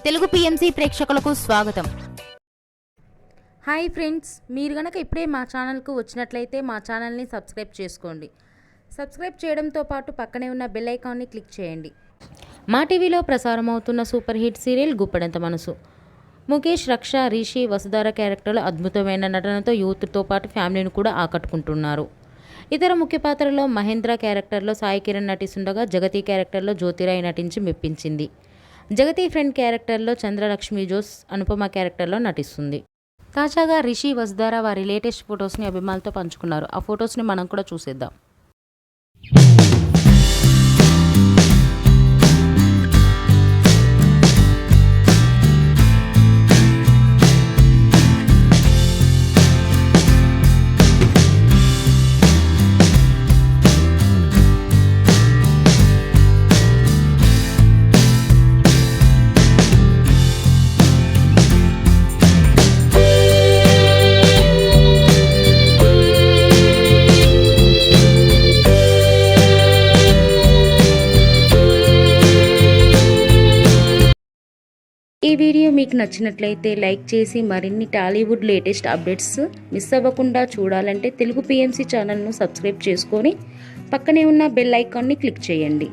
Telugu PMC ప్రేక్షకులకు స్వాగతం. Hi friends, మీరు గనక ఇప్పుడే మా ఛానల్కు వచ్చినట్లయితే మా ఛానల్ని సబ్స్క్రైబ్ చేసుకోండి. సబ్స్క్రైబ్ చేయడంతో పాటు పక్కనే ఉన్న బెల్ ఐకాన్ని క్లిక్ చేయండి. మా టీవీలో ప్రసారం అవుతున్న సూపర్ హిట్ సీరియల్ గుప్పెడంత మనసు. ముఖేష్, రక్ష, రిషి, వసుధార క్యారెక్టర్లు అద్భుతమైన నటనతో యూత్తో పాటు ఫ్యామిలీని కూడా ఆకట్టుకుంటున్నారు. ఇతర ముఖ్య పాత్రలో మహేంద్ర క్యారెక్టర్లో సాయి కిరణ్ నటిస్తుండగా జగతి క్యారెక్టర్లో జ్యోతిరాయ్ నటించి మెప్పించింది. జగతి ఫ్రెండ్ క్యారెక్టర్లో చంద్రలక్ష్మి జోస్ అనుపమ క్యారెక్టర్లో నటిస్తుంది. తాజాగా రిషి, వసుధార వారి లేటెస్ట్ ఫొటోస్ని అభిమానులతో పంచుకున్నారు. ఆ ఫొటోస్ని మనం కూడా చూసేద్దాం. ఈ వీడియో మీకు నచ్చినట్లయితే లైక్ చేసి మరిన్ని టాలీవుడ్ లేటెస్ట్ అప్డేట్స్ మిస్ అవ్వకుండా చూడాలంటే తెలుగు పిఎంసి ఛానల్ను సబ్స్క్రైబ్ చేసుకొని పక్కనే ఉన్న బెల్ ఐకాన్ని క్లిక్ చేయండి.